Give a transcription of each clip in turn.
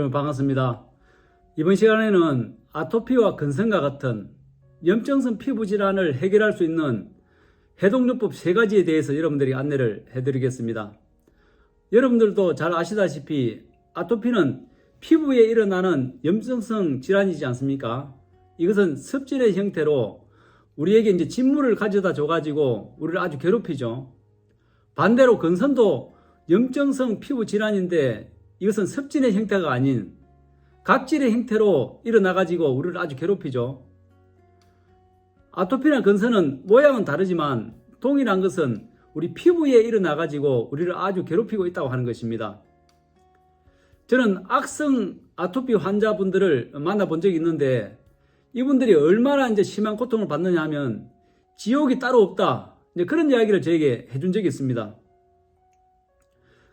여러분 반갑습니다. 이번 시간에는 아토피와 근성과 같은 염증성 피부 질환을 해결할 수 있는 해독요법 3가지에 대해서 여러분들이 안내를 해드리겠습니다. 여러분들도 잘 아시다시피 아토피는 피부에 일어나는 염증성 질환이지 않습니까? 이것은 습진의 형태로 우리에게 이제 진물을 가져다 줘가지고 우리를 아주 괴롭히죠. 반대로 근성도 염증성 피부 질환인데 이것은 습진의 형태가 아닌 각질의 형태로 일어나가지고 우리를 아주 괴롭히죠. 아토피나 근성은 모양은 다르지만 동일한 것은 우리 피부에 일어나가지고 우리를 아주 괴롭히고 있다고 하는 것입니다. 저는 악성 아토피 환자분들을 만나본 적이 있는데 이분들이 얼마나 이제 심한 고통을 받느냐 하면 지옥이 따로 없다. 이제 그런 이야기를 저에게 해준 적이 있습니다.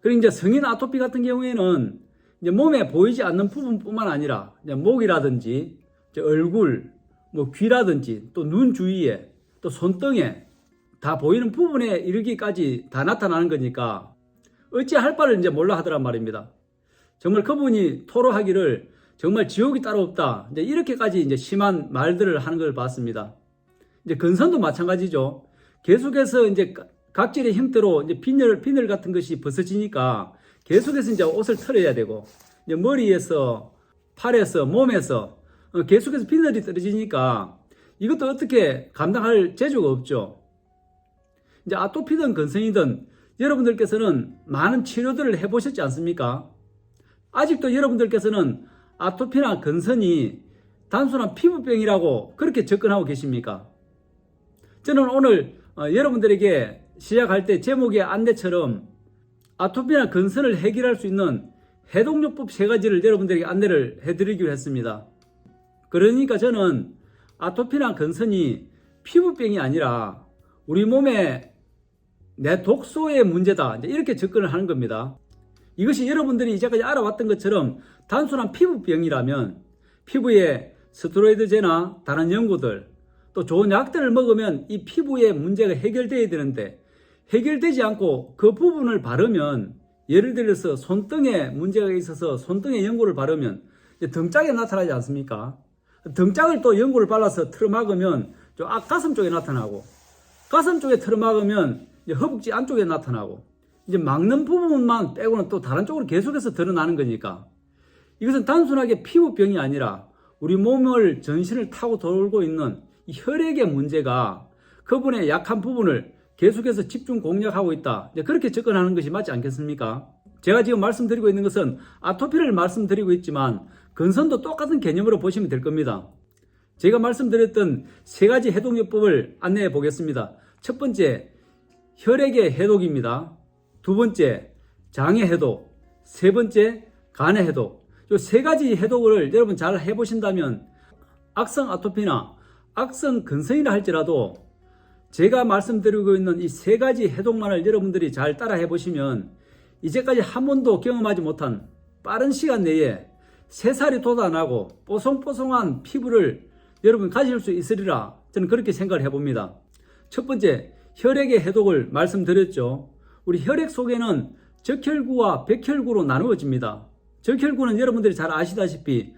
그리고 이제 성인 아토피 같은 경우에는 이제 몸에 보이지 않는 부분뿐만 아니라 이제 목이라든지 이제 얼굴, 뭐 귀라든지 또 눈 주위에 또 손등에 다 보이는 부분에 이르기까지 다 나타나는 거니까 어찌할 바를 이제 몰라 하더란 말입니다. 정말 그분이 토로하기를 정말 지옥이 따로 없다. 이제 이렇게까지 이제 심한 말들을 하는 걸 봤습니다. 이제 근성도 마찬가지죠. 계속해서 이제 각질의 형태로 이제 비늘 같은 것이 벗어지니까 계속해서 이제 옷을 털어야 되고 이제 머리에서 팔에서 몸에서 계속해서 비늘이 떨어지니까 이것도 어떻게 감당할 재주가 없죠. 이제 아토피든 근성이든 여러분들께서는 많은 치료들을 해보셨지 않습니까? 아직도 여러분들께서는 아토피나 근성이 단순한 피부병이라고 그렇게 접근하고 계십니까? 저는 오늘 여러분들에게 시작할 때 제목의 안내처럼 아토피나 근성을 해결할 수 있는 해독요법 3가지를 여러분들에게 안내를 해드리기로 했습니다. 그러니까 저는 아토피나 근성이 피부병이 아니라 우리 몸에 내 독소의 문제다. 이렇게 접근을 하는 겁니다. 이것이 여러분들이 이제까지 알아왔던 것처럼 단순한 피부병이라면 피부에 스테로이드제나 다른 연고들 또 좋은 약들을 먹으면 이 피부의 문제가 해결돼야 되는데 해결되지 않고 그 부분을 바르면 예를 들어서 손등에 문제가 있어서 손등에 연고를 바르면 등짝에 나타나지 않습니까? 등짝을 또 연고를 발라서 틀어막으면 가슴 쪽에 나타나고 가슴 쪽에 틀어막으면 허벅지 안쪽에 나타나고 이제 막는 부분만 빼고는 또 다른 쪽으로 계속해서 드러나는 거니까 이것은 단순하게 피부병이 아니라 우리 몸을 전신을 타고 돌고 있는 이 혈액의 문제가 그분의 약한 부분을 계속해서 집중 공략하고 있다. 그렇게 접근하는 것이 맞지 않겠습니까? 제가 지금 말씀드리고 있는 것은 아토피를 말씀드리고 있지만 근성도 똑같은 개념으로 보시면 될 겁니다. 제가 말씀드렸던 3가지 해독요법을 안내해 보겠습니다. 첫 번째, 혈액의 해독입니다. 두 번째, 장의 해독. 세 번째, 간의 해독. 이 3가지 해독을 여러분 잘 해보신다면 악성 아토피나 악성 근성이라 할지라도 제가 말씀드리고 있는 이 3가지 해독만을 여러분들이 잘 따라 해보시면 이제까지 한 번도 경험하지 못한 빠른 시간 내에 새살이 돋아나고 뽀송뽀송한 피부를 여러분 가질 수 있으리라 저는 그렇게 생각을 해봅니다. 첫 번째, 혈액의 해독을 말씀드렸죠. 우리 혈액 속에는 적혈구와 백혈구로 나누어집니다. 적혈구는 여러분들이 잘 아시다시피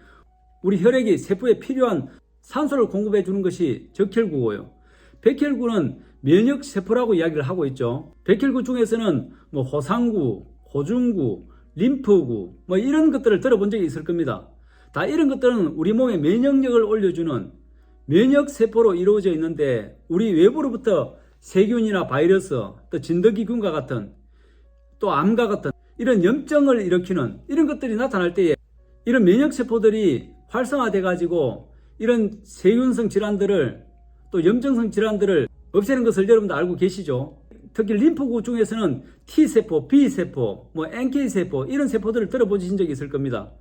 우리 혈액이 세포에 필요한 산소를 공급해 주는 것이 적혈구고요. 백혈구는 면역세포라고 이야기를 하고 있죠. 백혈구 중에서는 뭐 호상구, 호중구, 림프구 뭐 이런 것들을 들어본 적이 있을 겁니다. 다 이런 것들은 우리 몸의 면역력을 올려주는 면역세포로 이루어져 있는데 우리 외부로부터 세균이나 바이러스 또 진드기균과 같은 또 암과 같은 이런 염증을 일으키는 이런 것들이 나타날 때에 이런 면역세포들이 활성화돼 가지고 이런 세균성 질환들을 또 염증성 질환들을 없애는 것을 여러분도 알고 계시죠. 특히 림프구 중에서는 T세포, B세포, 뭐 NK세포 이런 세포들을 들어보신 적이 있을 겁니다.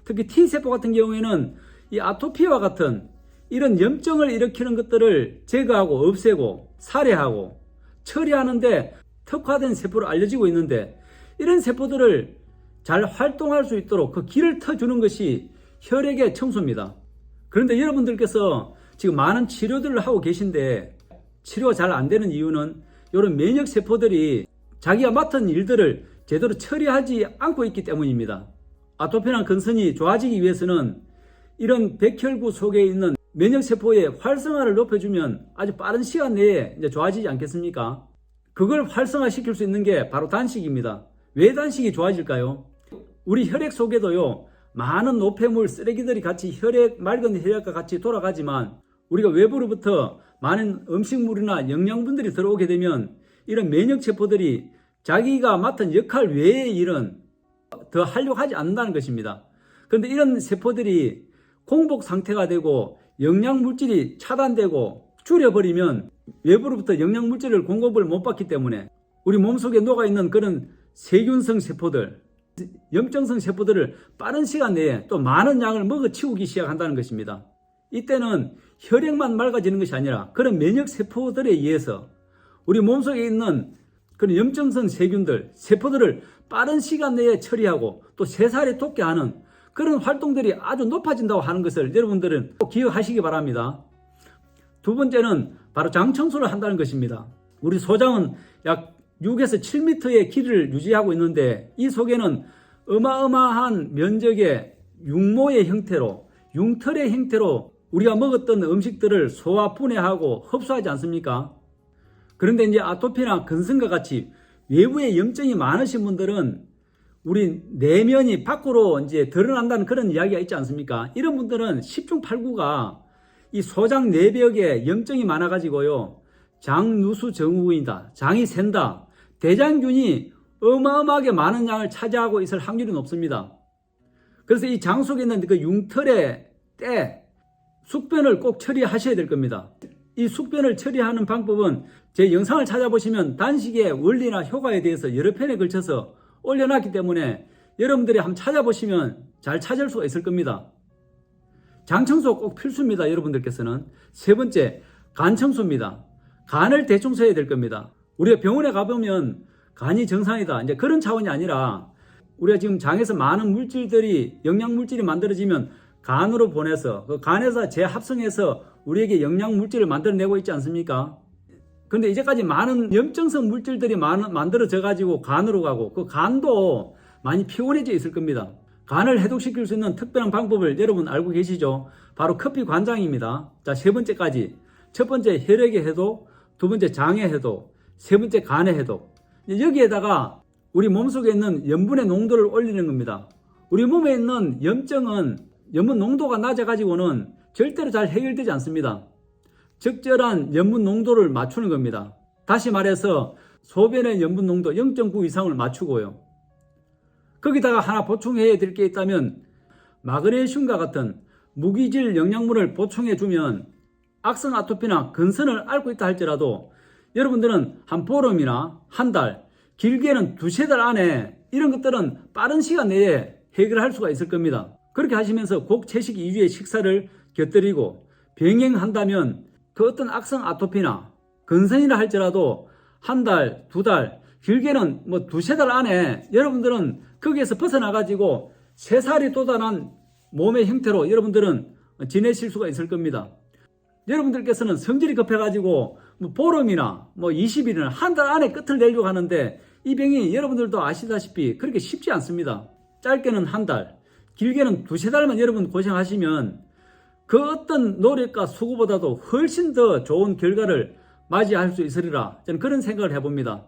특히 T세포 같은 경우에는 이 아토피와 같은 이런 염증을 일으키는 것들을 제거하고 없애고 살해하고 처리하는데 특화된 세포로 알려지고 있는데 이런 세포들을 잘 활동할 수 있도록 그 길을 터주는 것이 혈액의 청소입니다. 그런데 여러분들께서 지금 많은 치료들을 하고 계신데 치료가 잘 안 되는 이유는 이런 면역세포들이 자기가 맡은 일들을 제대로 처리하지 않고 있기 때문입니다. 아토피나 근선이 좋아지기 위해서는 이런 백혈구 속에 있는 면역세포의 활성화를 높여주면 아주 빠른 시간 내에 이제 좋아지지 않겠습니까? 그걸 활성화시킬 수 있는 게 바로 단식입니다. 왜 단식이 좋아질까요? 우리 혈액 속에도요, 많은 노폐물, 쓰레기들이 같이 맑은 혈액과 같이 돌아가지만 우리가 외부로부터 많은 음식물이나 영양분들이 들어오게 되면 이런 면역세포들이 자기가 맡은 역할 외의 일은 더 하려고 하지 않는다는 것입니다. 그런데 이런 세포들이 공복 상태가 되고 영양물질이 차단되고 줄여버리면 외부로부터 영양물질을 공급을 못 받기 때문에 우리 몸속에 녹아있는 그런 세균성 세포들, 염증성 세포들을 빠른 시간 내에 또 많은 양을 먹어치우기 시작한다는 것입니다. 이때는 혈액만 맑아지는 것이 아니라 그런 면역세포들에 의해서 우리 몸속에 있는 그런 염증성 세균들, 세포들을 빠른 시간 내에 처리하고 또 세살에 돋게 하는 그런 활동들이 아주 높아진다고 하는 것을 여러분들은 꼭 기억하시기 바랍니다. 두 번째는 바로 장 청소를 한다는 것입니다. 우리 소장은 약 6에서 7m의 길이를 유지하고 있는데 이 속에는 어마어마한 면적의 융모의 형태로, 융털의 형태로 우리가 먹었던 음식들을 소화, 분해하고 흡수하지 않습니까? 그런데 이제 아토피나 근성과 같이 외부에 염증이 많으신 분들은 우리 내면이 밖으로 이제 드러난다는 그런 이야기가 있지 않습니까? 이런 분들은 10중 8구가 이 소장 내벽에 염증이 많아가지고요, 장누수증후군이다, 장이 샌다, 대장균이 어마어마하게 많은 양을 차지하고 있을 확률이 높습니다. 그래서 이 장 속에 있는 그 융털의 때, 숙변을 꼭 처리하셔야 될 겁니다. 이 숙변을 처리하는 방법은 제 영상을 찾아보시면 단식의 원리나 효과에 대해서 여러 편에 걸쳐서 올려놨기 때문에 여러분들이 한번 찾아보시면 잘 찾을 수가 있을 겁니다. 장 청소 꼭 필수입니다. 여러분들께서는. 세 번째, 간 청소입니다. 간을 대청소해야 될 겁니다. 우리가 병원에 가보면 간이 정상이다, 이제 그런 차원이 아니라 우리가 지금 장에서 많은 물질들이, 영양물질이 만들어지면 간으로 보내서 그 간에서 재합성해서 우리에게 영양물질을 만들어내고 있지 않습니까? 그런데 이제까지 많은 염증성 물질들이 만들어져 가지고 간으로 가고 그 간도 많이 피곤해져 있을 겁니다. 간을 해독시킬 수 있는 특별한 방법을 여러분 알고 계시죠? 바로 커피 관장입니다. 자, 세 번째까지. 첫 번째 혈액의 해독, 두 번째 장의 해독, 세 번째 간의 해독. 여기에다가 우리 몸속에 있는 염분의 농도를 올리는 겁니다. 우리 몸에 있는 염증은 염분 농도가 낮아 가지고는 절대로 잘 해결되지 않습니다. 적절한 염분 농도를 맞추는 겁니다. 다시 말해서 소변의 염분 농도 0.9 이상을 맞추고요. 거기다가 하나 보충해야 될 게 있다면 마그네슘과 같은 무기질 영양분을 보충해 주면 악성 아토피나 근선을 앓고 있다 할지라도 여러분들은 한 보름이나 한 달, 길게는 두세 달 안에 이런 것들은 빠른 시간 내에 해결할 수가 있을 겁니다. 그렇게 하시면서 곡채식 위주의 식사를 곁들이고 병행한다면 그 어떤 악성 아토피나 근선이라 할지라도 한 달, 두 달, 길게는 뭐 두세 달 안에 여러분들은 거기에서 벗어나가지고 세살이 돋아난 몸의 형태로 여러분들은 지내실 수가 있을 겁니다. 여러분들께서는 성질이 급해가지고 뭐 보름이나 뭐 20일이나 한 달 안에 끝을 내려고 하는데 이 병이 여러분들도 아시다시피 그렇게 쉽지 않습니다. 짧게는 한 달, 길게는 두세 달만 여러분 고생하시면 그 어떤 노력과 수고보다도 훨씬 더 좋은 결과를 맞이할 수 있으리라 저는 그런 생각을 해봅니다.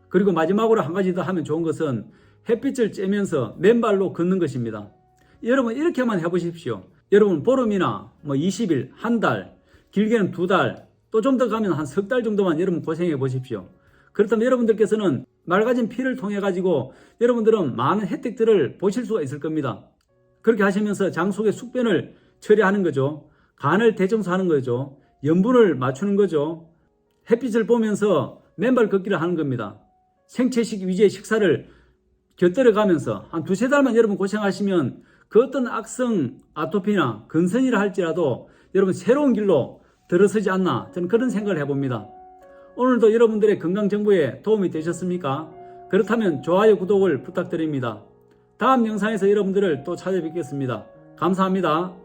그리고 마지막으로 한 가지 더 하면 좋은 것은 햇빛을 쬐면서 맨발로 걷는 것입니다. 여러분 이렇게만 해보십시오. 여러분 보름이나 뭐 20일, 한 달, 길게는 두 달, 또 좀 더 가면 한 석 달 정도만 여러분 고생해 보십시오. 그렇다면 여러분들께서는 맑아진 피를 통해 가지고 여러분들은 많은 혜택들을 보실 수가 있을 겁니다. 그렇게 하시면서 장 속의 숙변을 처리하는 거죠. 간을 대청소하는 거죠. 염분을 맞추는 거죠. 햇빛을 보면서 맨발 걷기를 하는 겁니다. 생채식 위주의 식사를 곁들여 가면서 한 두세 달만 여러분 고생하시면 그 어떤 악성 아토피나 근선이라 할지라도 여러분 새로운 길로 들어서지 않나 저는 그런 생각을 해봅니다. 오늘도 여러분들의 건강정보에 도움이 되셨습니까? 그렇다면 좋아요, 구독을 부탁드립니다. 다음 영상에서 여러분들을 또 찾아뵙겠습니다. 감사합니다.